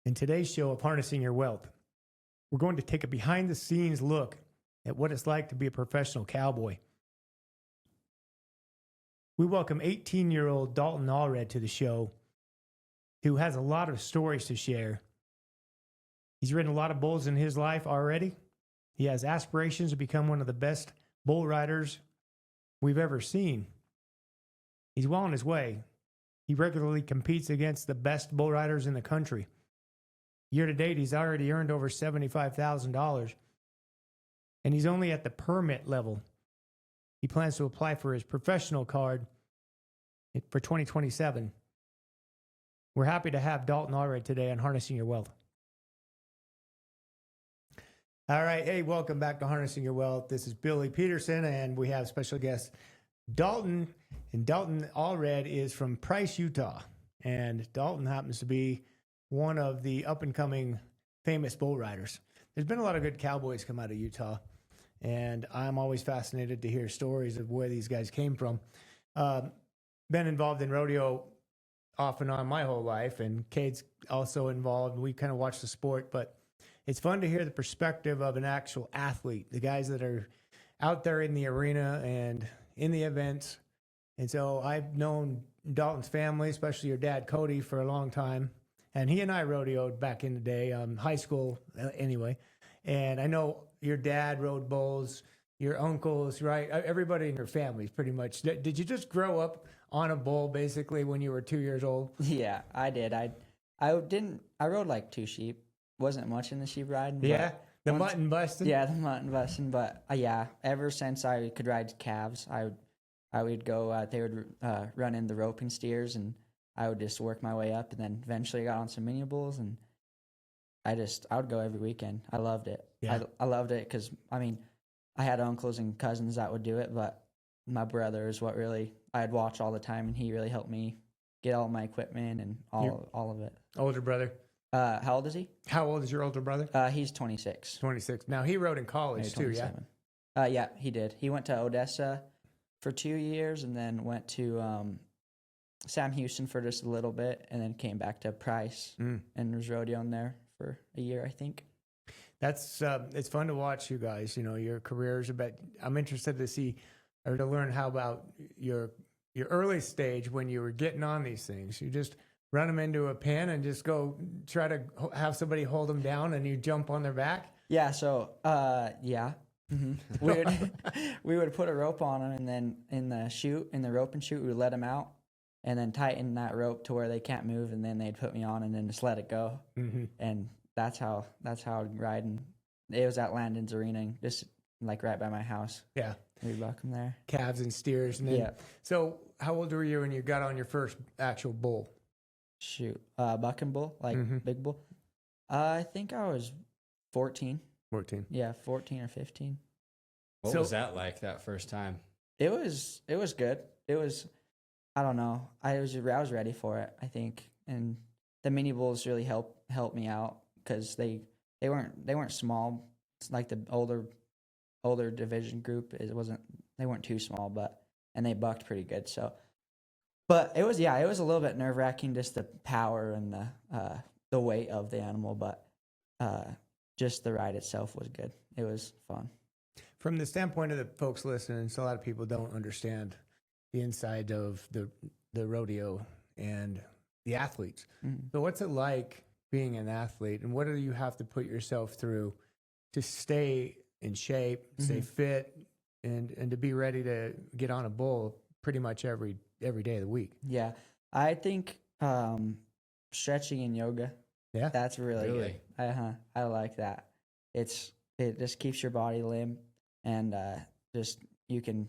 In today's show of Harnessing Your Wealth, we're going to take a behind-the-scenes look at what it's like to be a professional cowboy. We welcome 18-year-old Dalton Allred to the show, who has a lot of stories to share. He's ridden a lot of bulls in his life already. He has aspirations to become one of the best bull riders we've ever seen. He's well on his way. He regularly competes against the best bull riders in the country. Year to date, he's already earned over $75,000, and he's only at the permit level. He plans to apply for his professional card for 2027. We're happy to have Dalton Allred today on Harnessing Your Wealth. All right. Hey, welcome back to Harnessing Your Wealth. This is Billy Peterson, and we have special guest Dalton. And Dalton Allred is from Price, Utah. And Dalton happens to be one of the up-and-coming famous bull riders. There's been a lot of good cowboys come out of Utah, and I'm always fascinated to hear stories of where these guys came from. Been involved in rodeo off and on my whole life, and Cade's also involved. We kind of watch the sport, but it's fun to hear the perspective of an actual athlete, the guys that are out there in the arena and in the events. And so I've known Dalton's family, especially your dad, Cody, for a long time. And he and I rodeoed back in the day, high school anyway. And I know your dad rode bulls, your uncles, right? Everybody in your family, pretty much. Did you just grow up on a bull basically when you were 2 years old? Yeah, I did. I rode like 2 sheep. Wasn't much in the sheep riding. Yeah, the mutton busting. Yeah, the mutton busting. But yeah, ever since I could ride calves, I would go. They would run in the roping steers, and I would just work my way up, and then eventually got on some mini bulls, and I would go every weekend. I loved it. Yeah. I loved it because I had uncles and cousins that would do it, but my brother is what really I'd watch all the time, and he really helped me get all my equipment and all of it. Older brother. How old is he? How old is your older brother? He's 26. 26. Now, he rode in college too, yeah? Yeah, he did. He went to Odessa for 2 years and then went to Sam Houston for just a little bit and then came back to Price and was rodeoing there for a year, I think. That's it's fun to watch you guys, you know, your careers. I'm interested to see or to learn how about your early stage when you were getting on these things. You just run them into a pen and just go try to have somebody hold them down and you jump on their back? Yeah, so, yeah. Mm-hmm. We would put a rope on them, and then in the rope and chute, we would let them out and then tighten that rope to where they can't move, and then they'd put me on and then just let it go. Mm-hmm. And that's how I'd ride. And it was at Landon's Arena, just like right by my house. Yeah. We'd buck them there. Calves and steers. And then, yeah. So how old were you when you got on your first actual bull? Shoot, bucking bull, like big bull. I think I was 14. 14. Yeah, 14 or 15. What was that like that first time? It was good. It was, I don't know. I was ready for it, I think. And the mini bulls really helped me out because they weren't small. It's like the older division group. They weren't too small, and they bucked pretty good. So. But it was a little bit nerve-wracking, just the power and the weight of the animal, but just the ride itself was good. It was fun. From the standpoint of the folks listening, so a lot of people don't understand the inside of the rodeo and the athletes. Mm-hmm. So what's it like being an athlete, and what do you have to put yourself through to stay in shape, stay fit, and to be ready to get on a bull pretty much every day of the week? Yeah, I think stretching and yoga. Yeah, that's really good. I like that. It just keeps your body limp, and just you can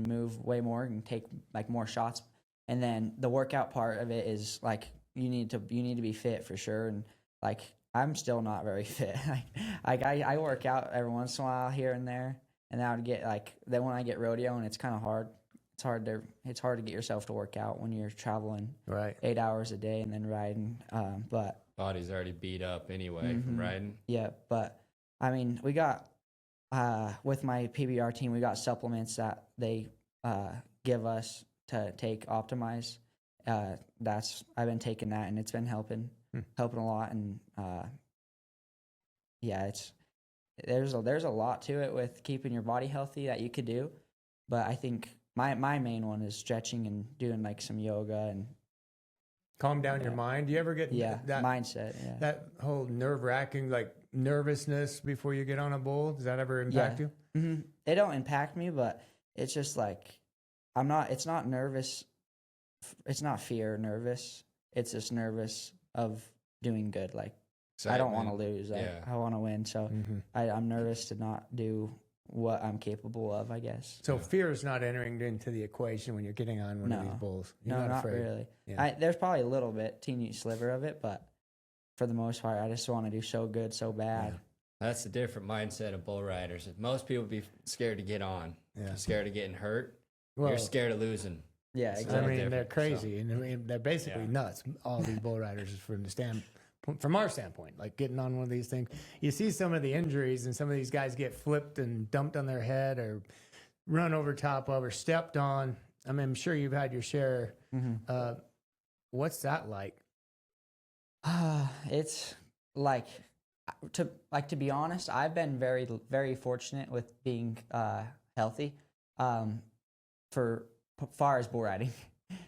move way more and take like more shots. And then the workout part of it is like you need to be fit for sure. And like I'm still not very fit. I work out every once in a while here and there, and I would get then when I get rodeo and it's kind of hard. It's hard to get yourself to work out when you're traveling 8 hours a day and then riding. But body's already beat up anyway from riding. Yeah, but I mean, we got with my PBR team, we got supplements that they give us to take Optimize, I've been taking that, and it's been helping a lot. And yeah, there's a lot to it with keeping your body healthy that you could do, but I think my main one is stretching and doing like some yoga and calm down your mind. Do you ever get that mindset? Yeah, that whole nerve-wracking like nervousness before you get on a bull? Does that ever impact you? Mm-hmm. It don't impact me, but it's just like it's not nervous. It's not fear nervous. It's just nervous of doing good. Like I don't want to lose. I want to win. So I'm nervous to not do what I'm capable of, I guess. So fear is not entering into the equation when you're getting on one of these bulls. You're not really. Yeah. There's probably a little bit, teeny sliver of it, but for the most part, I just want to do so good, so bad. Yeah. That's the different mindset of bull riders. Most people be scared to get on. Yeah. Scared of getting hurt. Well, you're scared of losing. Yeah, exactly. I mean, they're crazy, and I mean, they're basically nuts. All these bull riders, from our standpoint, like getting on one of these things. You see some of the injuries, and some of these guys get flipped and dumped on their head, or run over top of, or stepped on. I mean, I'm sure you've had your share. What's that like? It's like to be honest, I've been very, very fortunate with being healthy for far as bull riding.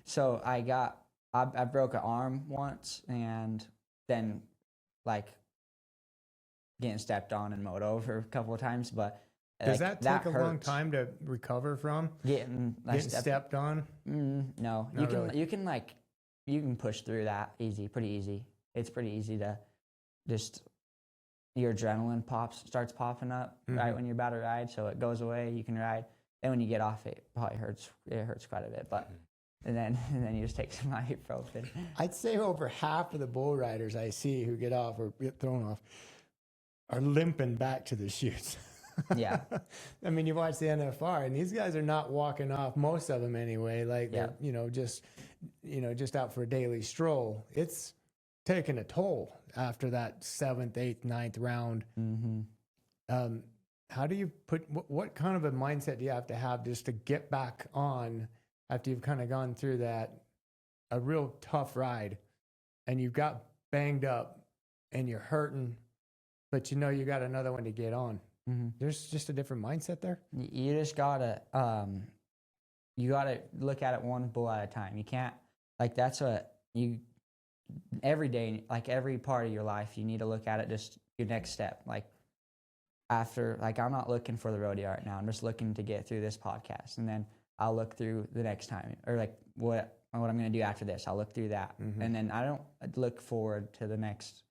So I broke an arm once, and then like getting stepped on and mowed over a couple of times. But does that take a long time to recover from getting stepped on? No, you can push through that pretty easy. It's pretty easy to just your adrenaline starts popping up right when you're about to ride, so it goes away. You can ride. Then when you get off, it probably hurts. It hurts quite a bit, but and then you just take some ibuprofen. I'd say over half of the bull riders I see who get off or get thrown off are limping back to the chutes. Yeah. I mean, you watch the NFR, and these guys are not walking off. Most of them, anyway. Like they're just out for a daily stroll. It's taking a toll after that 7th, 8th, 9th round. How do you what kind of a mindset do you have to have just to get back on after you've kind of gone through a real tough ride, and you've got banged up and you're hurting, but you got another one to get on? There's just a different mindset there. You just gotta look at it one bull at a time. You can't every day, like every part of your life, you need to look at it just your next step. Like after, like I'm not looking for the rodeo right now. I'm just looking to get through this podcast, and then I'll look through the next time, or like what I'm going to do after this. I'll look through that, and then I don't look forward to the next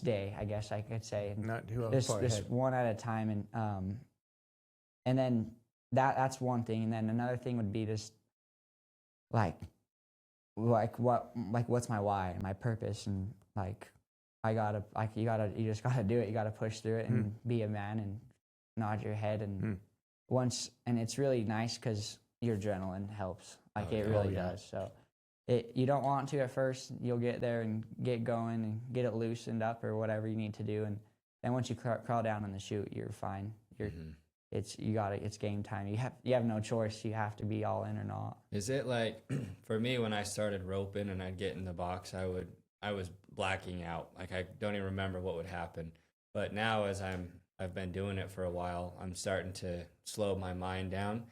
day, I guess I could say. Not just one at a time, and then that's one thing, and then another thing would be just what's my why, my purpose, and you just gotta do it. You gotta push through it and be a man and nod your head, and and it's really nice because your adrenaline helps. It really does. So you don't want to at first. You'll get there and get going and get it loosened up or whatever you need to do, and then once you crawl down on the chute, you're fine. It's game time. You have no choice. You have to be all in or not. Is it like for me when I started roping and I'd get in the box, I was blacking out. Like I don't even remember what would happen. But now as I've been doing it for a while, I'm starting to slow my mind down.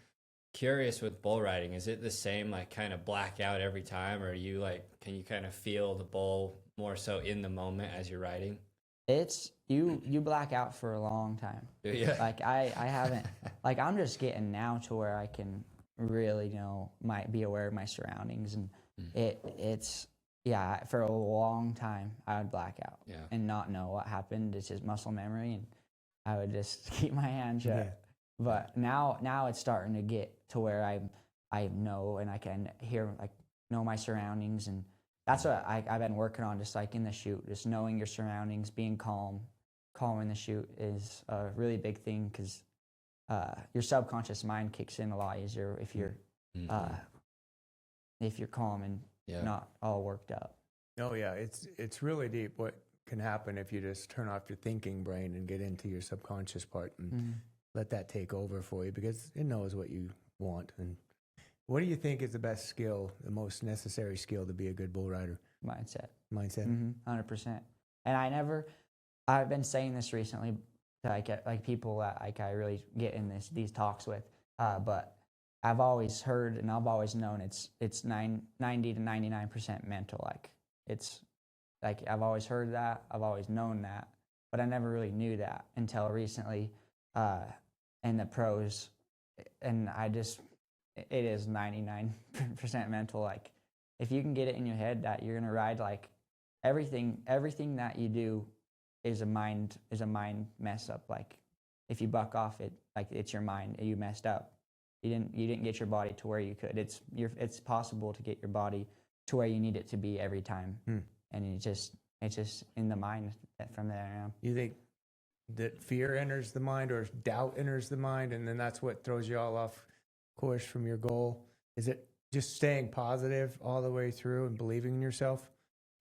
Curious with bull riding, is it the same, like kind of black out every time, or can you kind of feel the bull more so in the moment as you're riding? It's you black out for a long time. Yeah. Like I haven't, like I'm just getting now to where I can really might be aware of my surroundings, and it's for a long time I would black out and not know what happened. It's just muscle memory, and I would just keep my hands shut. Yeah. But now it's starting to get to where I know, and I can know my surroundings, and that's what I've been working on, just like in the chute, just knowing your surroundings, being calm in the chute is a really big thing, because your subconscious mind kicks in a lot easier if you're calm and not all worked up. Oh yeah, it's really deep what can happen if you just turn off your thinking brain and get into your subconscious part and let that take over for you, because it knows what you want. And What do you think is the best skill, the most necessary skill to be a good bull rider? Mindset. Mindset. 100%. And I've been saying this recently to like people that like I really get in these talks with, but I've always heard and I've always known it's 90 to 99% mental. Like it's like I've always heard that, I've always known that, but I never really knew that until recently in the pros, and it is 99% mental. Like if you can get it in your head that you're gonna ride, like everything that you do is a mind mess up. Like if you buck off it, like it's your mind, you messed up. You didn't get your body to where you could. It's possible to get your body to where you need it to be every time, and it's just in the mind from there. You think that fear enters the mind or doubt enters the mind, and then that's what throws you all off course from your goal? Is it just staying positive all the way through and believing in yourself?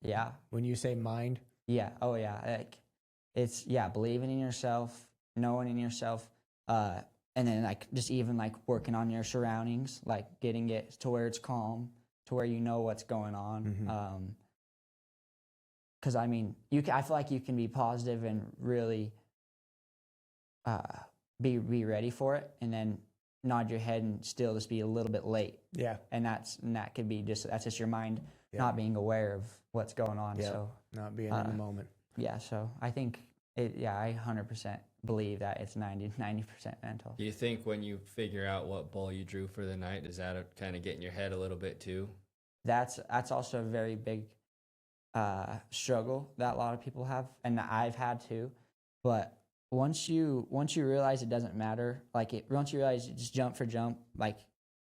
Yeah. When you say mind? Yeah. Oh yeah. Like it's believing in yourself, knowing in yourself, and then like just even like working on your surroundings, like getting it to where it's calm, to where you know what's going on. Because I mean, I feel like you can be positive and really be ready for it, and then nod your head and still just be a little bit late. Yeah. And that could be that's just your mind not being aware of what's going on. Yeah. So not being in the moment. Yeah. So I think I 100% believe that it's 90% mental. Do you think when you figure out what bull you drew for the night, does that kind of get in your head a little bit too? That's also a very big struggle that a lot of people have, and I've had too. But once you realize it doesn't matter, once you realize just jump for jump, like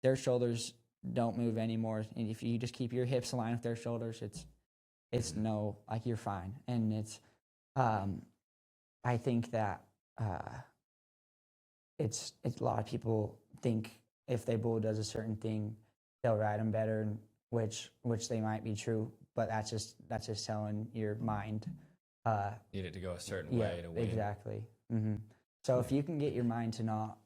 their shoulders don't move anymore, and if you just keep your hips aligned with their shoulders, it's like you're fine. And it's I think that it's a lot of people think if their bull does a certain thing, they'll ride them better, and which they might be true, but that's just telling your mind need it to go a certain way to win. Exactly. So if you can get your mind to not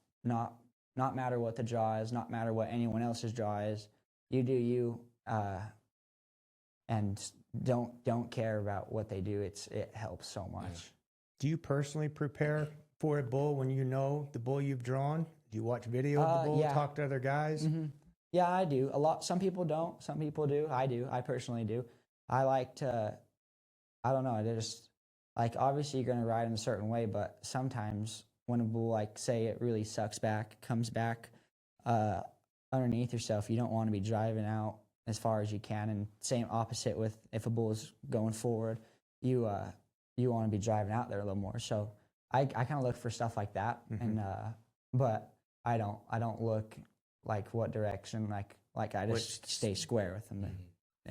matter what the draw is, not matter what anyone else's draw is, you do you, and don't care about what they do. It helps so much. Yeah. Do you personally prepare for a bull when you know the bull you've drawn? Do you watch video of the bull, talk to other guys? Yeah, I do. A lot. Some people don't. Some people do. I do. I personally do. I like to. I don't know. I just like obviously you're gonna ride in a certain way, but sometimes when a bull, like say it really comes back underneath yourself, you don't want to be driving out as far as you can. And same opposite with if a bull is going forward, you want to be driving out there a little more. So I kind of look for stuff like that, and but I don't look like what direction, like I just stay square with them.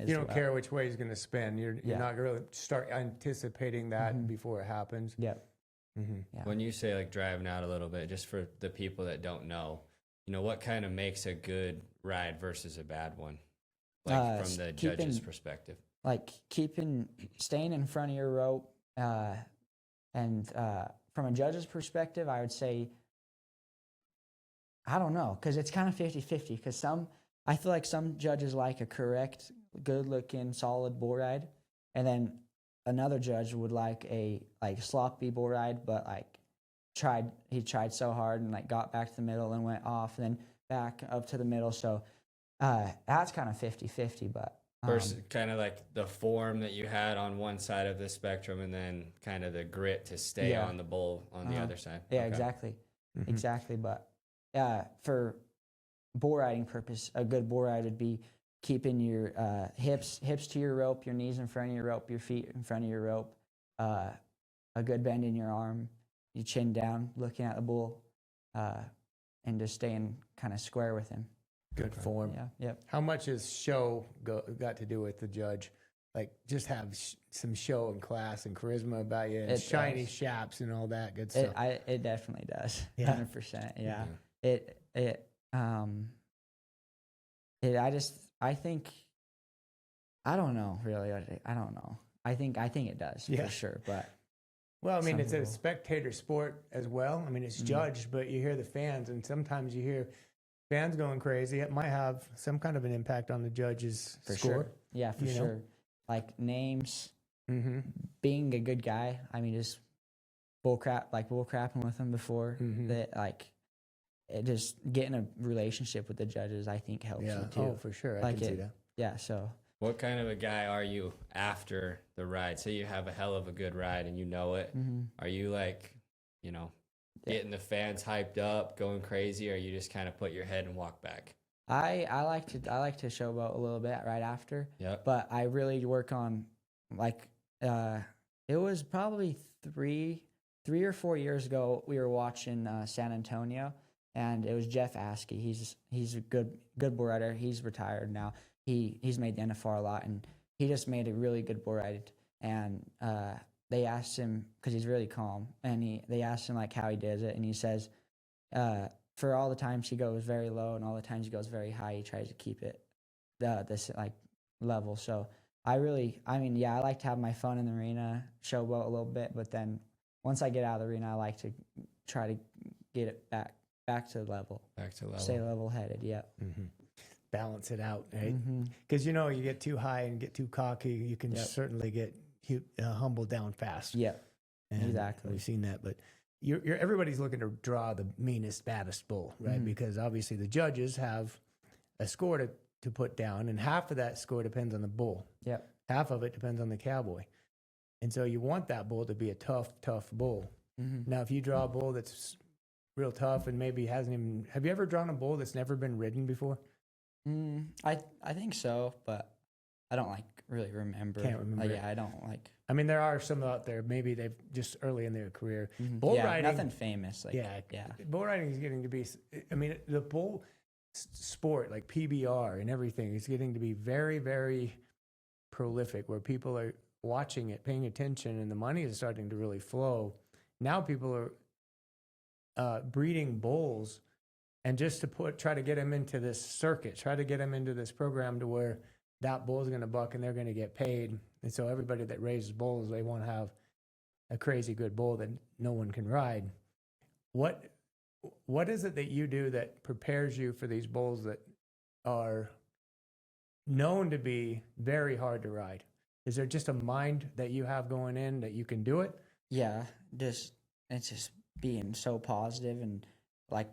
You don't care which way he's going to spin. You're not going to start anticipating that before it happens. Yep. Yeah. When you say like driving out a little bit, just for the people that don't know, what kind of makes a good ride versus a bad one, like from the judge's perspective? Like staying in front of your rope, and from a judge's perspective, I would say, I don't know, because it's kind of 50-50, because I feel like some judges like a correct, good-looking, solid bull ride, and then another judge would like a sloppy bull ride, but he tried so hard and got back to the middle and went off, and then back up to the middle. So that's kind of 50-50, but versus kind of like the form that you had on one side of the spectrum, and then kind of the grit to stay on the bull on the other side. Yeah, okay. Exactly. But for bull riding purpose, a good bull ride would be keeping your hips to your rope, your knees in front of your rope, your feet in front of your rope, a good bend in your arm, your chin down, looking at the bull, and just staying kind of square with him. Good form. Yeah. Yep. How much has show got to do with the judge? Like just have some show and class and charisma about you, and shiny chaps and all that good stuff. It definitely does. Yeah. 100%. Yeah. I think, I don't know really. I don't know. I think it does for sure. But well, I mean, it's a spectator sport as well. I mean, it's judged, but you hear the fans, and sometimes you hear fans going crazy, it might have some kind of an impact on the judges' For score. sure. Yeah, for sure. Like names, being a good guy. I mean, just bull crapping with them before that. Like, it just getting a relationship with the judges, I think helps you too. Oh, for sure. I can see that. Yeah. So. What kind of a guy are you after the ride? Say you have a hell of a good ride and you know it. Are you like, getting the fans hyped up, going crazy, or you just kind of put your head and walk back? I like to showboat a little bit right after. Yep. But I really work on it was probably three or 4 years ago. We were watching San Antonio, and it was Jeff Askey. He's a good bull rider. He's retired now. He's made the NFR a lot, and he just made a really good bull ride. And they asked him, because he's really calm, and they asked him like how he does it, and he says, for all the times he goes very low and all the times he goes very high, he tries to keep it this like level. So I like to have my fun in the arena, showboat a little bit, but then once I get out of the arena, I like to try to get it back to level. Back to level. Stay level-headed, yeah. Balance it out, right? Because you get too high and get too cocky, you can certainly get humbled down fast. Yeah, and exactly. We've seen that, but everybody's looking to draw the meanest, baddest bull, right? Because obviously the judges have a score to put down, and half of that score depends on the bull. Yep. Half of it depends on the cowboy. And so you want that bull to be a tough bull. Now, if you draw a bull that's real tough and maybe hasn't even... Have you ever drawn a bull that's never been ridden before? I think so, but I don't really remember. Can't remember. I don't like... I mean, there are some out there. Maybe they've just early in their career. Bull riding, nothing famous. Bull riding is getting to be. I mean, the bull sport, like PBR and everything, is getting to be very, very prolific. Where people are watching it, paying attention, and the money is starting to really flow. Now people are breeding bulls, and just to try to get them into this circuit, try to get them into this program to where that bull's going to buck and they're going to get paid. And so everybody that raises bulls, they want to have a crazy good bull that no one can ride. What is it that you do that prepares you for these bulls that are known to be very hard to ride? Is there just a mind that you have going in that you can do it? Yeah, it's just being so positive and like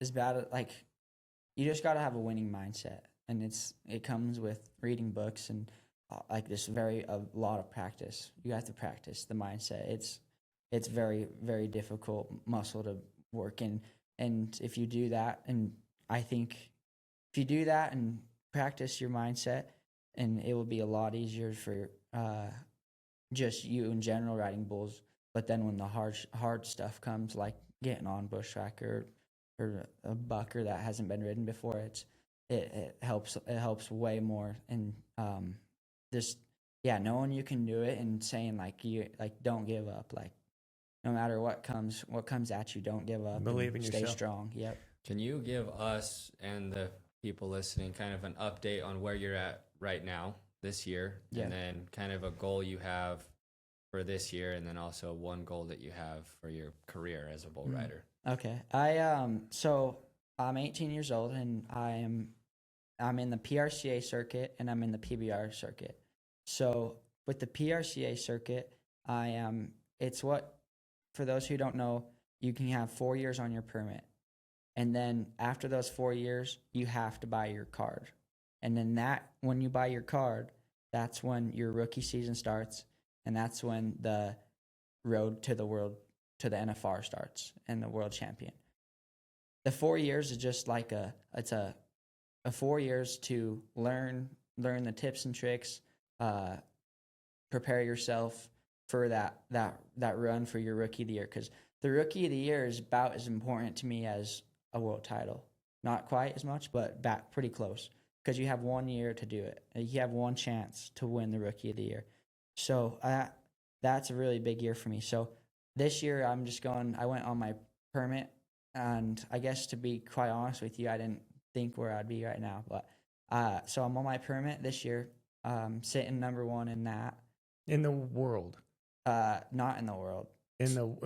as bad like you just got to have a winning mindset. And it comes with reading books and like this a lot of practice. You have to practice the mindset. It's very, very difficult muscle to work in. And if you do that, and I think if you do that and practice your mindset, and it will be a lot easier for just you in general riding bulls. But then when the hard stuff comes, like getting on bushwhack or a bucker that hasn't been ridden before, it helps way more. And knowing you can do it and saying don't give up, like no matter what comes at you, don't give up. Believe in yourself. Stay strong. Yep. Can you give us and the people listening kind of an update on where you're at right now this year, and then kind of a goal you have for this year, and then also one goal that you have for your career as a bull rider? Okay. So I'm 18 years old, and I'm in the PRCA circuit, and I'm in the PBR circuit. So with the PRCA circuit, for those who don't know, you can have 4 years on your permit. And then after those 4 years, you have to buy your card. And then when you buy your card, that's when your rookie season starts, and that's when the road to the to the NFR starts and the world champion. The 4 years is just like it's a 4 years to learn the tips and tricks, prepare yourself for that run for your rookie of the year. Because the rookie of the year is about as important to me as a world title. Not quite as much, but pretty close. Because you have 1 year to do it. You have one chance to win the rookie of the year. So that's a really big year for me. So this year I went on my permit, and I guess to be quite honest with you, I didn't think where I'd be right now. But so I'm on my permit this year, sitting number 1 in that. In the world? Not in the world. In the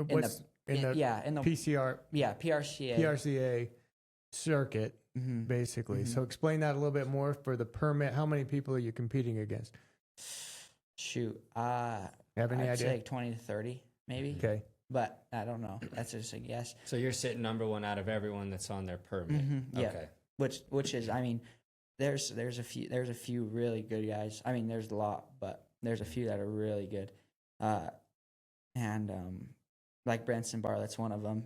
PCR? Yeah, PRCA. PRCA. circuit, basically. So explain that a little bit more for the permit. How many people are you competing against? Shoot, Have any I'd idea? say like 20 to 30, maybe. Okay. But I don't know. That's just a guess. So you're sitting number one out of everyone that's on their permit. Yeah. Okay. Which is, I mean, there's a few really good guys. I mean, there's a lot, but there's a few that are really good. And like Branson Bartlett's one of them.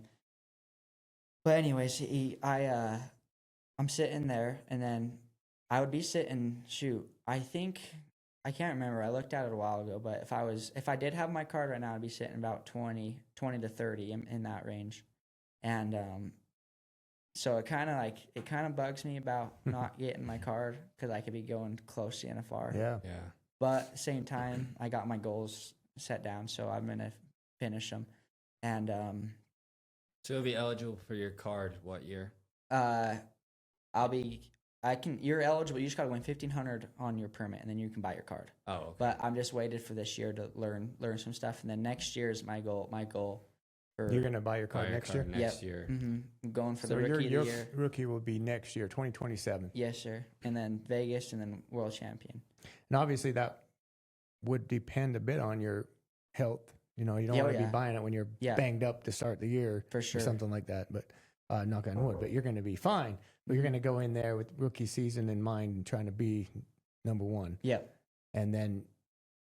But anyways, I'm sitting there, and then I would be sitting. Shoot, I can't remember. I looked at it a while ago, but if I did have my card right now, I'd be sitting about 20 to 30 in that range. And so it kind of bugs me about not getting my card, because I could be going close to NFR. Yeah. Yeah. But at the same time, I got my goals set down, so I'm gonna finish them. And So you'll be eligible for your card what year? you're eligible. You just gotta win 1,500 on your permit, and then you can buy your card. Oh, okay. But I'm just waited for this year to learn some stuff, and then next year is my goal. You're gonna buy your Buy card your next card year. next year. I'm going for So the rookie your of the year. rookie will be next year, 2027. Yes, sir. And then Vegas, and then world champion. And obviously that would depend a bit on your health. You know, you don't Yeah, want to yeah. be buying it when you're Yeah. banged up to start the year For sure. or something like that. But knock on wood. But you're going to be fine. But you're going to go in there with rookie season in mind and trying to be number one. Yep. And then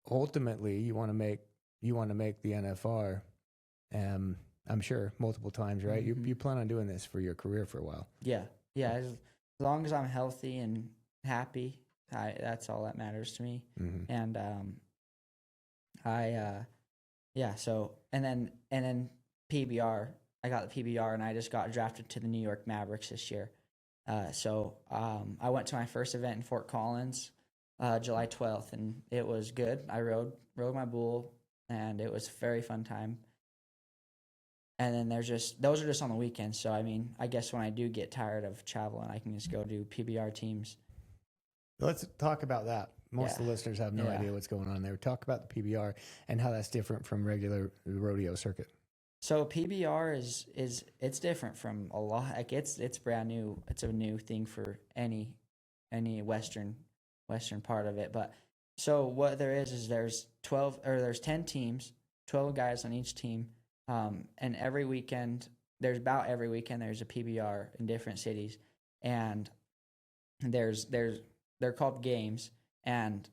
ultimately you want to make the NFR. I'm sure multiple times, right? You plan on doing this for your career for a while. Yeah. Yeah. As long as I'm healthy and happy, that's all that matters to me. And so and then PBR, I got the PBR, and I just got drafted to the New York Mavericks this year. So I went to my first event in Fort Collins, July 12th, and it was good. I rode my bull, and it was a very fun time. And then those are just on the weekends. So I mean, I guess when I do get tired of traveling, I can just go do PBR teams. Let's talk about that. Most of the listeners have no Yeah. idea what's going on there. Talk about the PBR and how that's different from regular rodeo circuit. So PBR is it's different from a lot. Like it's brand new. It's a new thing for any western part of it. But so what there is there's 10 teams, 12 guys on each team, and every weekend there's a PBR in different cities, and they're called games, and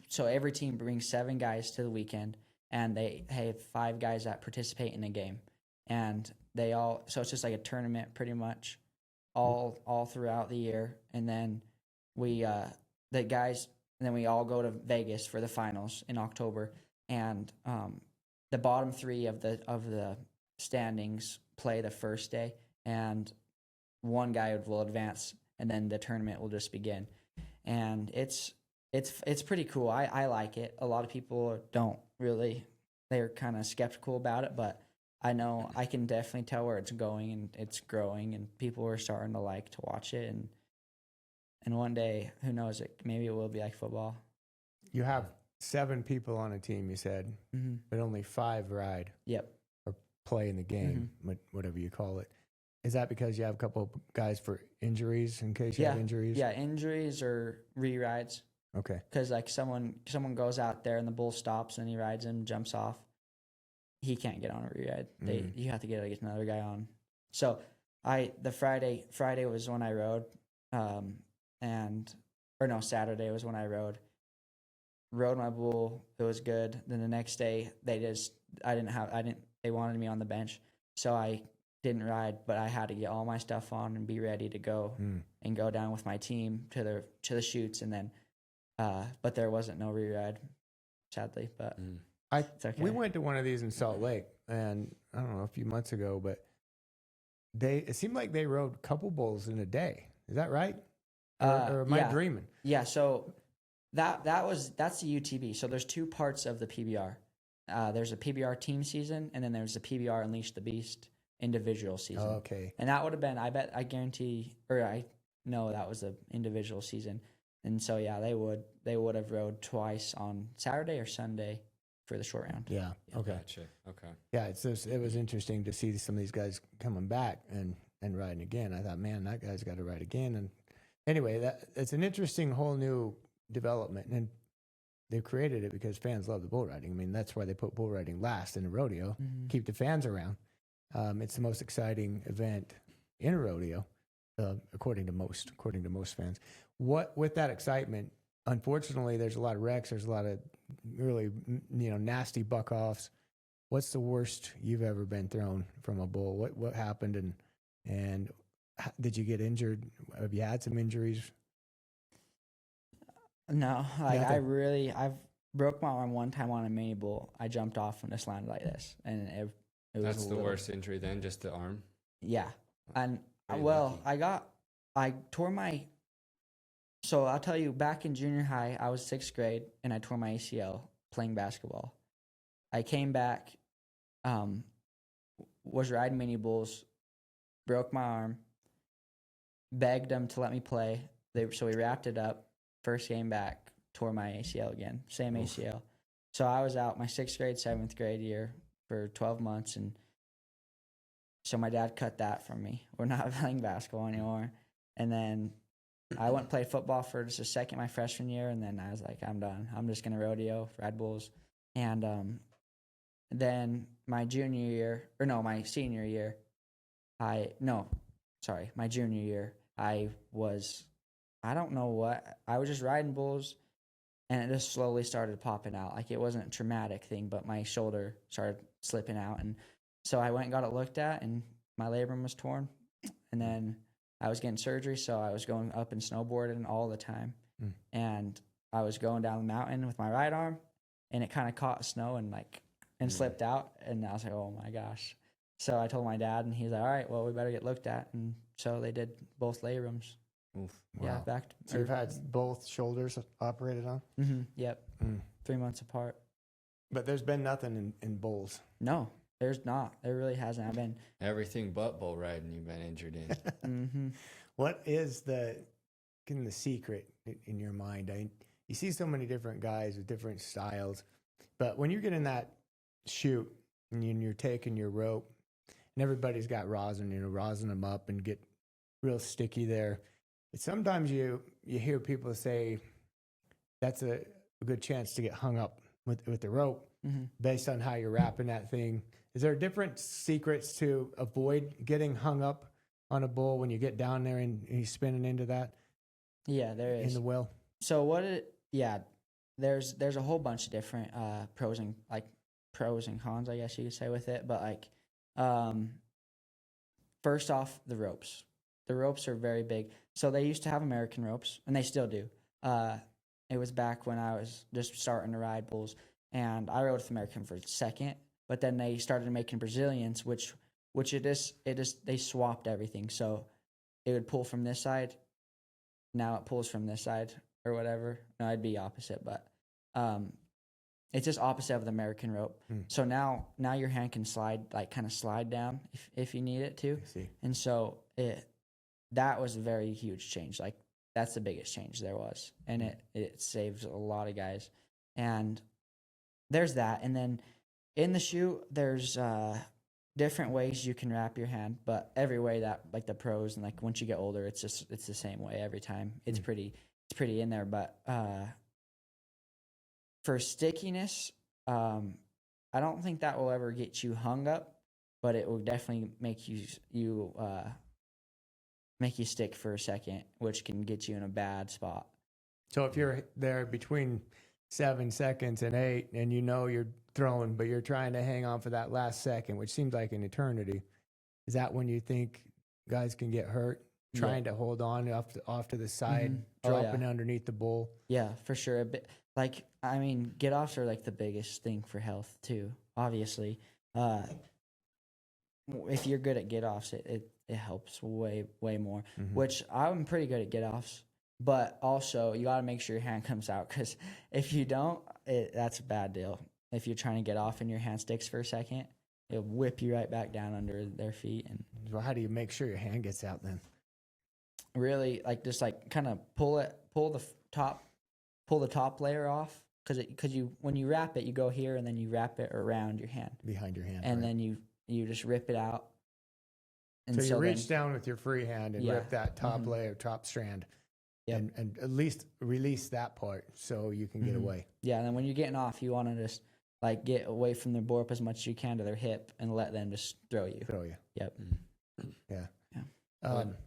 so every team brings 7 guys to the weekend. And they have 5 guys that participate in a game, and so it's just like a tournament pretty much all throughout the year. And then we all go to Vegas for the finals in October, and the bottom 3 of the standings play the first day, and one guy will advance, and then the tournament will just begin. And it's pretty cool. I like it. A lot of people don't really. They're kind of skeptical about it, but I know I can definitely tell where it's going, and it's growing, and people are starting to like to watch it. And one day, who knows, maybe it will be like football. You have 7 people on a team, you said, but only 5 ride. Yep. Or play in the game, whatever you call it. Is that because you have a couple of guys for injuries, in case you have injuries? Yeah, injuries or re-rides. Okay. Because like someone goes out there and the bull stops and he rides him, jumps off. He can't get on a re-ride. You have to get another guy on. So Friday was when I rode, Saturday was when I rode my bull. It was good. Then the next day they wanted me on the bench, so I didn't ride, but I had to get all my stuff on and be ready to go and go down with my team to the chutes, and then. But there wasn't no re-ride, sadly. But it's okay. We went to one of these in Salt Lake, and I don't know, a few months ago, but it seemed like they rode a couple bulls in a day. Is that right? Or am I dreaming? Yeah. So that's the UTB. So there's 2 parts of the PBR. There's a PBR team season, and then there's the PBR Unleash the Beast individual season. Oh, okay. And that would have been, I know that was the individual season. And so, yeah, they would have rode twice on Saturday or Sunday for the short round. Yeah. Okay. Gotcha. Okay. Yeah. It was interesting to see some of these guys coming back, and and riding again. I thought, man, that guy's got to ride again. And anyway, it's an interesting whole new development, and they created it because fans love the bull riding. I mean, that's why they put bull riding last in a rodeo, keep the fans around. It's the most exciting event in a rodeo, according to most fans. What with that excitement, unfortunately, there's a lot of wrecks. There's a lot of really nasty buck offs. What's the worst you've ever been thrown from a bull? What happened, and did you get injured? Have you had some injuries? No, I've broke my arm one time on a mini bull. I jumped off and just landed like this, and it was. That's the worst injury then, just the arm. Yeah, and Pretty I tore my. So I'll tell you, back in junior high, I was 6th grade, and I tore my ACL playing basketball. I came back, was riding mini bulls, broke my arm, begged them to let me play. So we wrapped it up. First game back, tore my ACL again, same ACL. So I was out my 6th grade, 7th grade year for 12 months, and so my dad cut that from me. We're not playing basketball anymore. And then I went and played football for just a second my freshman year, and then I was like, I'm done. I'm just going to rodeo, ride bulls. And then my senior year, my junior year, I don't know what. I was just riding bulls, and it just slowly started popping out. Like, it wasn't a traumatic thing, but my shoulder started slipping out. And so I went and got it looked at, and my labrum was torn. And then I was getting surgery, so I was going up and snowboarding all the time. And I was going down the mountain with my right arm, and it kind of caught snow and slipped out. And I was like, oh, my gosh. So I told my dad, and he's like, all right, well, we better get looked at. And so they did both labrums. Oof. Yeah, Wow. So you've had both shoulders operated on? Yep. 3 months apart. But there's been nothing in bulls. No, there's not. There really hasn't. I've been everything but bull riding you've been injured in. What is the secret in your mind? You see so many different guys with different styles, but when you get in that chute and you're taking your rope, and everybody's got rosin, rosin them up and get real sticky there. Sometimes you hear people say that's a good chance to get hung up with the rope based on how you're wrapping that thing. Is there different secrets to avoid getting hung up on a bull when you get down there and he's spinning into that? Yeah, there is. In the well? So there's a whole bunch of different pros and cons, I guess you could say, with it. But first off, the ropes. The ropes are very big. So they used to have American ropes, and they still do. It was back when I was just starting to ride bulls, and I rode with American for a second, but then they started making Brazilians, which they swapped everything. So it would pull from this side. Now it pulls from this side or whatever. No, it'd be opposite, but it's just opposite of the American rope. So now your hand can kind of slide down if you need it to. I see. And so that was a very huge change. Like, that's the biggest change there was. And it saves a lot of guys. And there's that. And then in the chute, there's different ways you can wrap your hand, but every way that, like, the pros, and once you get older, it's the same way every time. It's pretty in there. But for stickiness, I don't think that will ever get you hung up, but it will definitely make you stick for a second, which can get you in a bad spot. So if you're there between 7 seconds and 8, and you're throwing, but you're trying to hang on for that last second, which seems like an eternity, is that when you think guys can get hurt trying to hold on off to the side, dropping underneath the bull? Yeah, for sure. Get offs are the biggest thing for health too. Obviously, if you're good at get offs, it helps way more. Which I'm pretty good at get offs, but also you got to make sure your hand comes out, because if you don't, that's a bad deal. If you're trying to get off and your hand sticks for a second, it'll whip you right back down under their feet. And well, how do you make sure your hand gets out then? Really, kind of pull the top layer off, because when you wrap it, you go here and then you wrap it around your hand, behind your hand, and then you just rip it out, And so you then, reach down with your free hand and rip that top layer, top strand, and at least release that part so you can get away. Yeah, and then when you're getting off, you want to just like get away from their board up as much as you can to their hip and let them just throw you. Yep. Yeah.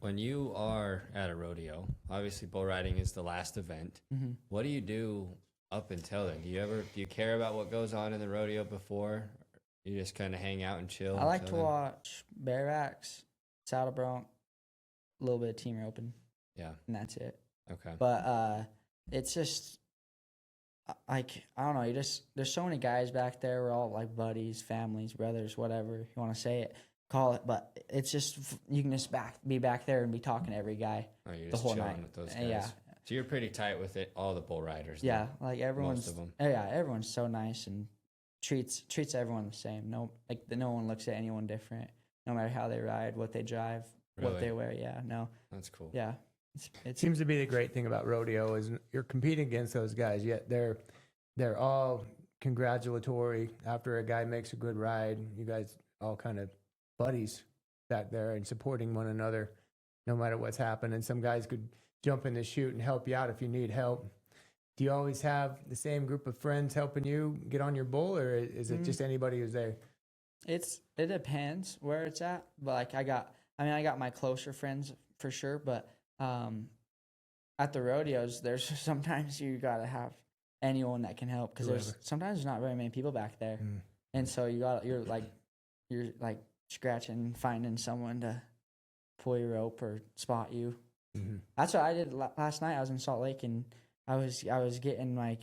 When you are at a rodeo, obviously bull riding is the last event. What do you do up until then? Do you care about what goes on in the rodeo before? You just kind of hang out and chill? I like to watch bear racks, saddle bronc, a little bit of team roping. Yeah. And that's it. Okay. But it's just like, I don't know, there's so many guys back there. We're all like buddies, families, brothers, whatever you want to say it, call it. But it's just, you can just be back there and be talking to every guy you're the just whole chilling night. with those guys. Yeah. So you're pretty tight with it, all the bull riders. Yeah, like everyone's, most of them. Yeah, everyone's so nice and treats everyone the same. No one looks at anyone different, no matter how they ride, what they drive, what they wear. Yeah, no. That's cool. Yeah. It seems to be the great thing about rodeo is you're competing against those guys, yet they're all congratulatory after a guy makes a good ride. You guys all kind of buddies back there and supporting one another no matter what's happening. Some guys could jump in the chute and help you out if you need help. Do you always have the same group of friends helping you get on your bull, or is it just anybody who's there? It depends where it's at, but like I got my closer friends for sure, but at the rodeos there's sometimes you gotta have anyone that can help because sometimes there's not very many people back there, and so you're like scratching, finding someone to pull your rope or spot you. That's what I did last night. I was in Salt Lake and I was getting like,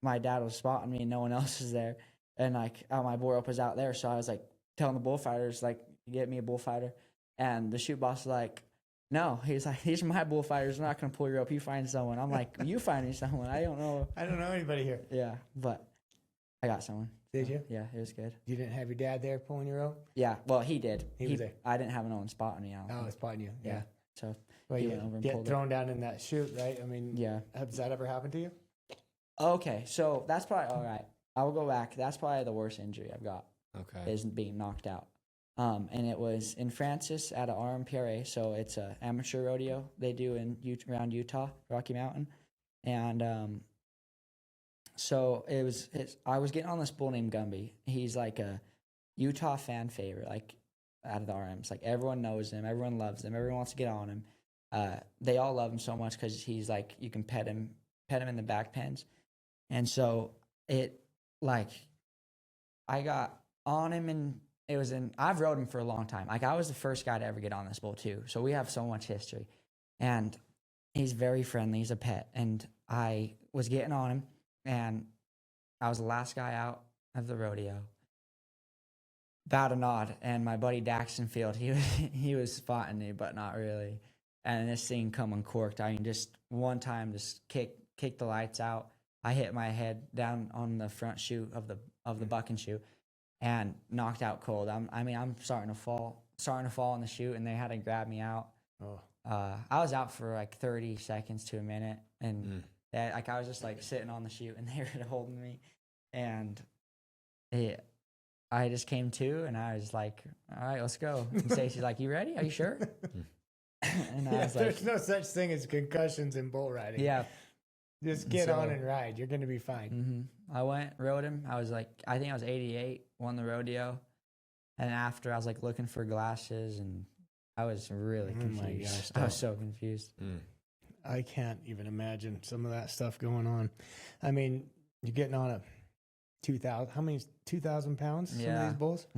my dad was spotting me and no one else was there, and like my bull rope was out there, so I was like telling the bullfighters like, get me a bullfighter, and the chute boss was like, no, he's like, these are my bullfighters. I'm not gonna pull your rope. You find someone. I'm like, you find me someone. I don't know anybody here. Yeah, but I got someone. Did you? Yeah, it was good. You didn't have your dad there pulling your rope? Yeah, well, he did. He was there. I didn't have no one spotting me. Spotting you. Yeah. So well, he you went over and get pulled thrown down in that chute, right? I mean, yeah. Has that ever happened to you? Okay, so that's probably all right. I will go back. That's probably the worst injury I've got. Okay. Is being knocked out. And it was in Francis at a PRCA, so it's a amateur rodeo they do around Utah, Rocky Mountain, and so I was getting on this bull named Gumby. He's like a Utah fan favorite, like out of the RMs. Like everyone knows him, everyone loves him, everyone wants to get on him. They all love him so much because he's like, you can pet him in the back pens, and so I got on him and. I've rode him for a long time. Like I was the first guy to ever get on this bull too. So we have so much history, and he's very friendly. He's a pet, and I was getting on him, and I was the last guy out of the rodeo. About a nod, and my buddy Daxton Field, he was spotting me, but not really. And this thing come uncorked. I mean, just one time, just kick the lights out. I hit my head down on the front chute of the bucking chute. And knocked out cold. I'm starting to fall in the chute, and they had to grab me out. Oh. I was out for like 30 seconds to a minute, and I was just like sitting on the chute, and they were holding me, and I just came to, and I was like, "All right, let's go." And Stacey's like, "You ready? Are you sure?" And I was like, "There's no such thing as concussions in bull riding." Yeah. Just get on and ride. You're going to be fine. I went, rode him. I think I was 88, won the rodeo. And after, I was like looking for glasses, and I was really confused. My gosh, I was so confused. I can't even imagine some of that stuff going on. I mean, you're getting on a 2,000, how many, 2,000 pounds? Some of these bulls?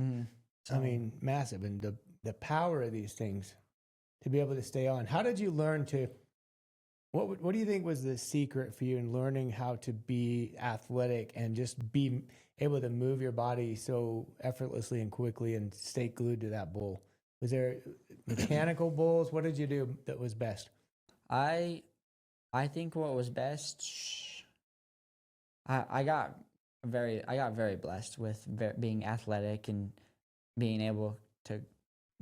I mean, massive. And the power of these things to be able to stay on. How did you learn to... What do you think was the secret for you in learning how to be athletic and just be able to move your body so effortlessly and quickly and stay glued to that bull? Was there mechanical bulls? What did you do that was best? I think what was best, I got very blessed with being athletic and being able to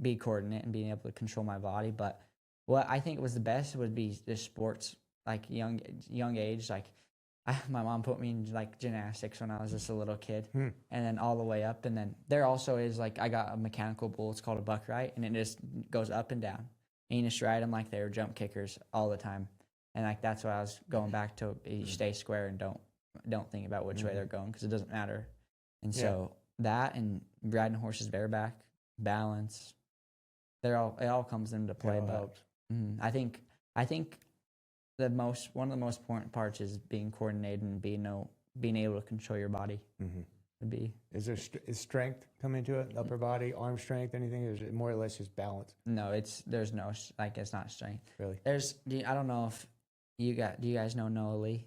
be coordinate and being able to control my body, but what I think was the best would be the sports, like young age. Like my mom put me in like gymnastics when I was just a little kid, and then all the way up. And then there also is like I got a mechanical bull. It's called a buckride, and it just goes up and down. And you just ride them like they were jump kickers all the time. And like that's what I was going back to. You stay square and don't think about which way they're going because it doesn't matter. And so that and riding horses bareback, balance, it all comes into play. But I think one of the most important parts is being coordinated and being able to control your body. Would be. Is strength come into it? Upper body, arm strength, anything? Or is it more or less just balance? No, it's not strength. Really? I don't know if do you guys know Noah Lee?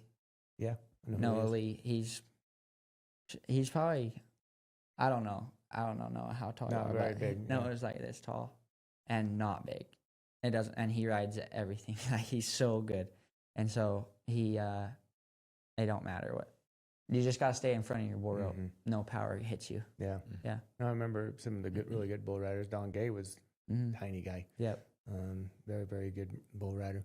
Yeah. Noah Lee, he's probably, I don't know Noah how tall you are. Not very big. Noah's like this tall and not big. And he rides everything. Like he's so good. And so it don't matter what. You just got to stay in front of your bull rope. No power hits you. Yeah. Yeah. I remember some of the really good bull riders. Don Gay was a tiny guy. Yep. Very, very good bull rider.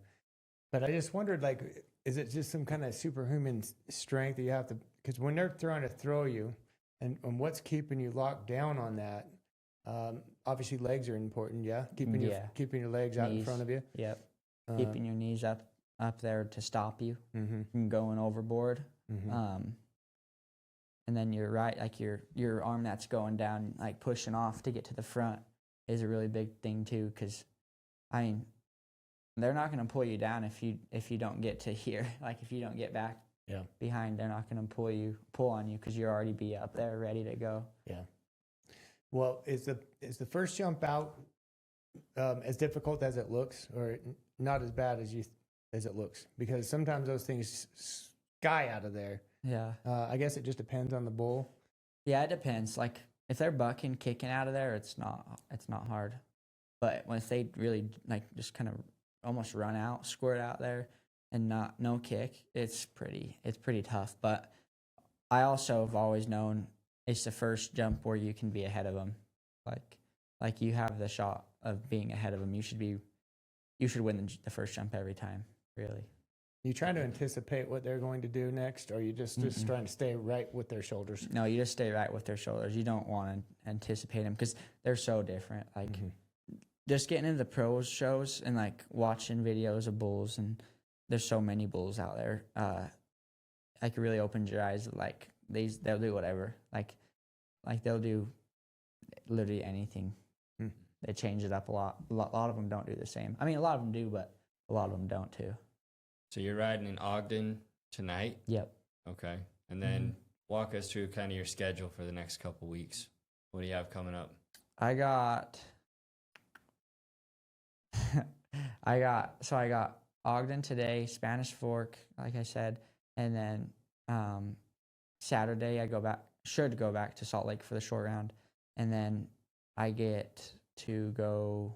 But I just wondered, like, is it just some kind of superhuman strength that you have to, because when they're trying to throw you and what's keeping you locked down on that, obviously legs are important, yeah? Keeping your legs out in front of you. Yep. Keeping your knees up there to stop you from going overboard. And then you're right, like your arm that's going down, like pushing off to get to the front is a really big thing too. Because I mean, they're not going to pull you down if you don't get to here. Like if you don't get back behind, they're not going to pull on you because you'll already be up there ready to go. Yeah. Well, is the first jump out as difficult as it looks, or not as bad as it looks? Because sometimes those things sky out of there. Yeah. I guess it just depends on the bull. Yeah, it depends. Like if they're bucking, kicking out of there, it's not hard. But once they really like just kind of almost squirt out there and no kick, it's pretty tough. But I also have always known it's the first jump where you can be ahead of them. Like you have the shot of being ahead of them. You should win the first jump every time, really. You trying to anticipate what they're going to do next, or are you just trying to stay right with their shoulders? No, you just stay right with their shoulders. You don't want to anticipate them because they're so different. Like just getting into the pros shows and like watching videos of bulls, and there's so many bulls out there. Like it really opens your eyes. Like they'll do whatever. Like they'll do literally anything. They change it up a lot. A lot of them don't do the same. I mean, a lot of them do, but a lot of them don't too. So you're riding in Ogden tonight? Yep. Okay. And then walk us through kind of your schedule for the next couple weeks. What do you have coming up? I got Ogden today, Spanish Fork, like I said, and then Saturday I should go back to Salt Lake for the short round, and then I get to go.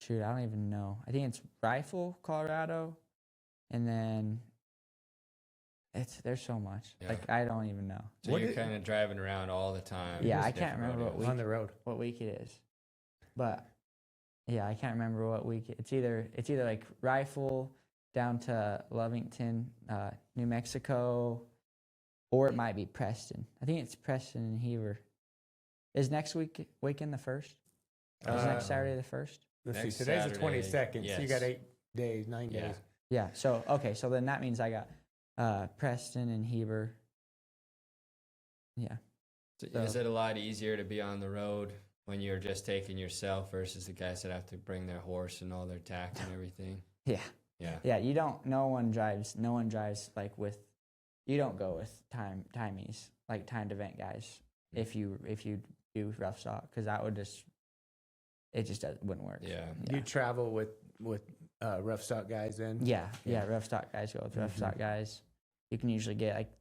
Shoot, I don't even know. I think it's Rifle, Colorado, and then there's so much. Yeah. Like I don't even know. So you're kind of driving around all the time. Yeah, I can't remember what week it is, but yeah, I can't remember what week. It's either like Rifle down to Lovington, New Mexico, or it might be Preston. I think it's Preston and Heber. Is next weekend the first? Is next Saturday the first? Let's see. Today's the 22nd, yes. So you got 9 days. Yeah. So okay. So then that means I got Preston and Heber. Yeah. So is it a lot easier to be on the road when you're just taking yourself versus the guys that have to bring their horse and all their tack and everything? Yeah. Yeah. Yeah. You don't. No one drives like with. You don't go with timies like timed event guys if you do rough stock, because that would just. It just wouldn't work. Yeah. You travel with rough stock guys then? Yeah. Rough stock guys go with rough stock guys. You can usually get like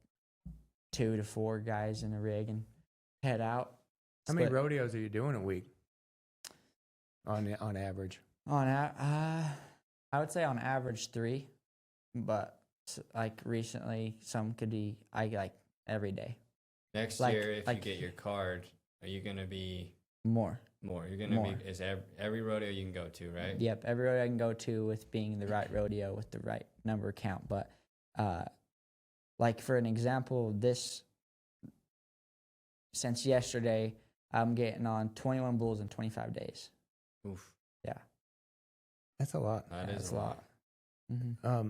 2 to 4 guys in a rig and head out. How many rodeos are you doing a week? On average? I would say on average 3, but like recently some could be like every day. Next year, if you get your card, are you gonna be more? You're gonna be is every rodeo you can go to, right? Yep, every rodeo I can go to with being the right rodeo with the right number count. But like for an example, since yesterday, I'm getting on 21 bulls in 25 days. Oof. Yeah. That's a lot. That's a lot. Mm-hmm.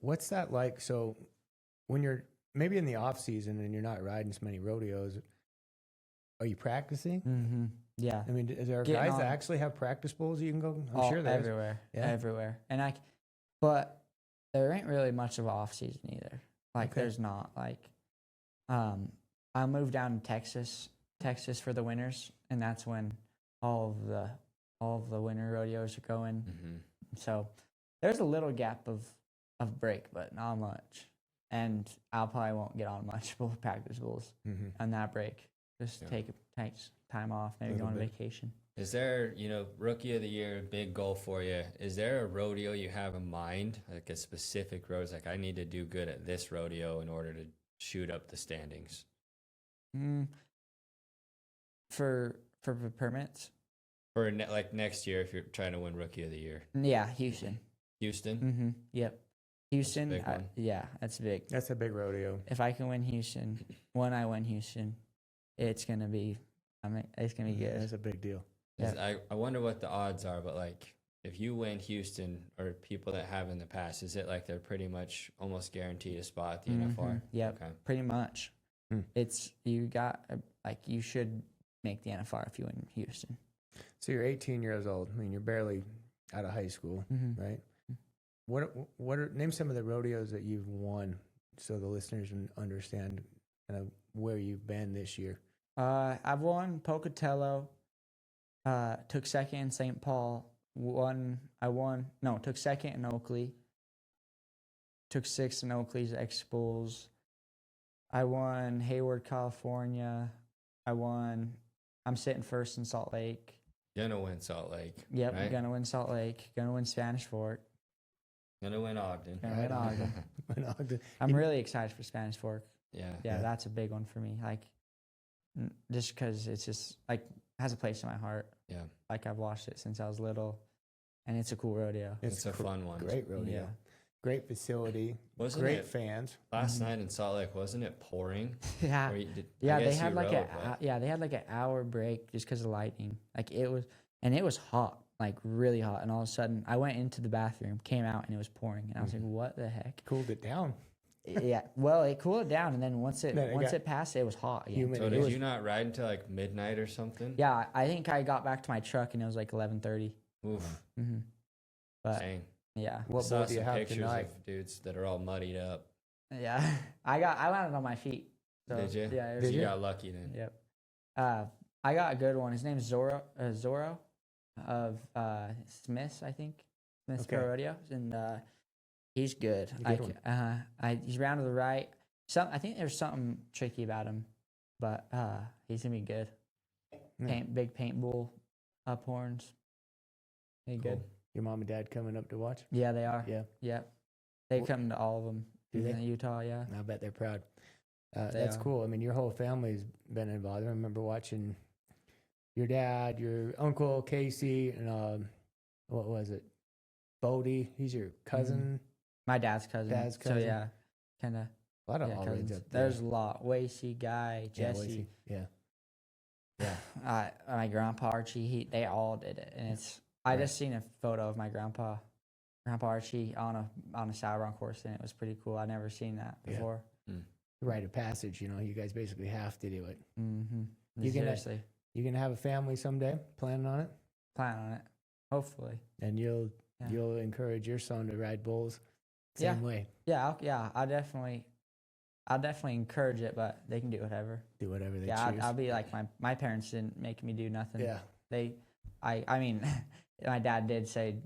What's that like? So when you're maybe in the off season and you're not riding as many rodeos, are you practicing? Mm-hmm. Yeah. I mean, is there Getting guys on- that actually have practice bulls you can go? I'm All, sure there is. everywhere. Yeah. Everywhere. But there ain't really much of off season either. Like Okay. there's not like, I moved down to Texas for the winters, and that's when all of the winter rodeos are going. Mm-hmm. So there's a little gap of break, but not much. And I'll probably won't get on much bull practice bulls on that break. Just take time off, maybe go on vacation. Is there, rookie of the year, big goal for you? Is there a rodeo you have in mind, like a specific rodeo? Like, I need to do good at this rodeo in order to shoot up the standings. For permits? For next year, if you're trying to win rookie of the year. Yeah, Houston. Houston? Mm-hmm. Yep. Houston. That's a big one. Yeah, that's big. That's a big rodeo. If I can win Houston, when I win Houston, it's gonna be good. That's a big deal. Yeah. I wonder what the odds are, but like if you win Houston or people that have in the past, is it like they're pretty much almost guaranteed a spot at the NFR? Yep, Okay. pretty much. It's you should make the NFR if you win Houston. So you're 18 years old. I mean, you're barely out of high school, right? What are name some of the rodeos that you've won, so the listeners can understand kind of where you've been this year? I've won Pocatello. Took second in St. Paul. Took second in Oakley. Took sixth in Oakley's X Bulls. I won Hayward, California. I'm sitting first in Salt Lake. Gonna win Salt Lake. Yep, right? Gonna win Salt Lake. Gonna win Spanish Fork. Gonna win Ogden. Gonna win Ogden. I'm really excited for Spanish Fork. Yeah, that's a big one for me. Like, just because it's just like has a place in my heart. Yeah, like I've watched it since I was little, and it's a cool rodeo. It's a fun one. Great rodeo. Yeah. Great facility. Wasn't great it fans. Last night in Salt Lake, wasn't it pouring? Yeah, Or they had like an hour break just because of lightning. Like it was hot, like really hot, and all of a sudden I went into the bathroom, came out, and it was pouring, and I was like, "What the heck?" Cooled it down. Yeah, well, it cooled it down, and then once it passed, it was hot again. So did you not ride until like midnight or something? Yeah, I think I got back to my truck and it was like 11:30. Oof. But Dang. yeah, What Saw boat do you some have pictures tonight? of dudes that are all muddied up. yeah, I landed on my feet. So, Did you? Yeah, You got lucky then. Yep. I got a good one. His name's Zorro of Smith's, I think. Smith's Pro Rodeos, and he's good. He's round to the right. I think there's something tricky about him, but he's gonna be good. Big paint bull, up horns. He Cool. good. Your mom and dad coming up to watch? Yeah, they are. Yeah. Yep. They come to all of them. Do they? In Utah, yeah. I bet they're proud. That's cool. I mean, your whole family's been involved. I remember watching your dad, your uncle Casey, and what was it? Bodie. He's your cousin. My dad's cousin. So yeah, kind of. A lot of Yeah, Allreds cousins. up there. There's a lot. Wacy, Guy, Jesse. Yeah. My grandpa Archie. They all did it, and I just seen a photo of my grandpa Archie on a saddle run course, and it was pretty cool. I never seen that before. Rite of passage. You guys basically have to do it. Mm-hmm. Seriously. You gonna have a family someday? Planning on it? Plan on it. Hopefully. And you'll encourage your son to ride bulls same way. Yeah. I'll definitely encourage it, but they can do whatever. Do whatever they choose. I'll be like my parents didn't make me do nothing. Yeah. I mean, my dad did say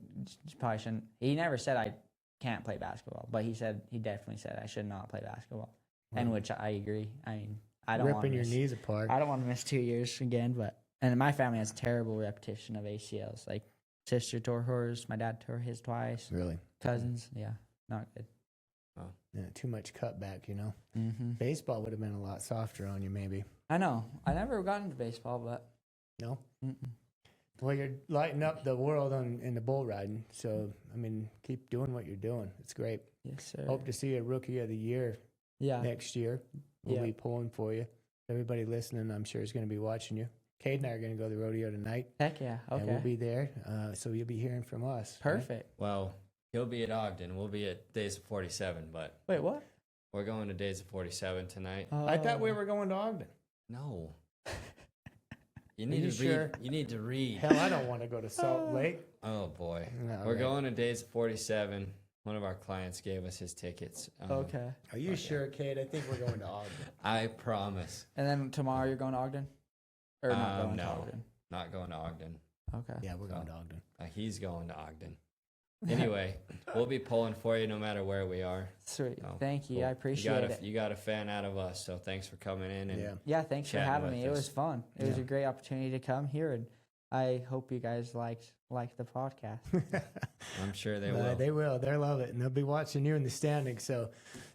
probably shouldn't. He never said I can't play basketball, but he definitely said I should not play basketball, and which I agree. I mean, I don't ripping your knees apart. I don't want to miss 2 years again, and my family has a terrible reputation of ACLs. Like sister tore hers, my dad tore his twice. Really? Cousins, not good. Wow. Yeah, too much cutback, Mm-hmm. Baseball would have been a lot softer on you, maybe. I know. I never got into baseball, but no. Mm-mm. Well, you're lighting up the world in the bull riding. So, I mean, keep doing what you're doing. It's great. Yes, sir. Hope to see a rookie of the year next year. We'll Yeah. be pulling for you. Everybody listening, I'm sure, is going to be watching you. Cade and I are going to go to the rodeo tonight. Heck yeah. Okay. And we'll be there. So you'll be hearing from us. Perfect. Well, he'll be at Ogden. We'll be at Days of 47, but Wait, what? we're going to Days of 47 tonight. Oh. I thought we were going to Ogden. No. You need you to sure? read. You need to read. Hell, I don't want to go to Salt Lake. Oh boy. No, We're right. going to Days of 47. One of our clients gave us his tickets. Okay. Are you sure, Cade? I think we're going to Ogden. I promise. And then tomorrow you're going to Ogden? Or not going to No. Ogden? Not going to Ogden. Okay. Yeah, we're going to Ogden. He's going to Ogden. Anyway, we'll be pulling for you no matter where we are. Sweet. So, Thank you. cool. I appreciate it. You got a fan out of us, so thanks for coming in. And Yeah, thanks for chatting having with me. It us. was fun. It was a great opportunity to come here, and I hope you guys liked the podcast. I'm sure they will. They will. They'll love it. And they'll be watching you in the standings. So,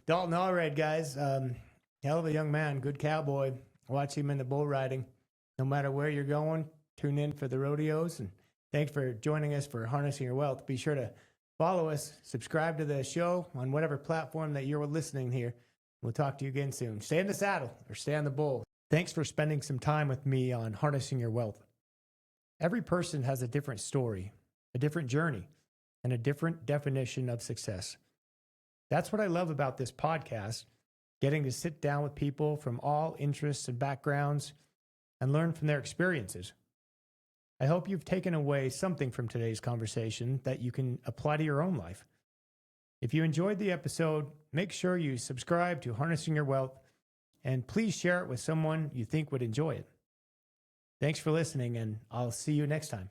Dalton Allred, guys, hell of a young man, good cowboy. Watch him in the bull riding. No matter where you're going, tune in for the rodeos. And thanks for joining us for Harnessing Your Wealth. Be sure to follow us, subscribe to the show on whatever platform that you're listening here. We'll talk to you again soon. Stay in the saddle or stay on the bull. Thanks for spending some time with me on Harnessing Your Wealth. Every person has a different story, a different journey, and a different definition of success. That's what I love about this podcast, getting to sit down with people from all interests and backgrounds and learn from their experiences. I hope you've taken away something from today's conversation that you can apply to your own life. If you enjoyed the episode, make sure you subscribe to Harnessing Your Wealth and please share it with someone you think would enjoy it. Thanks for listening, and I'll see you next time.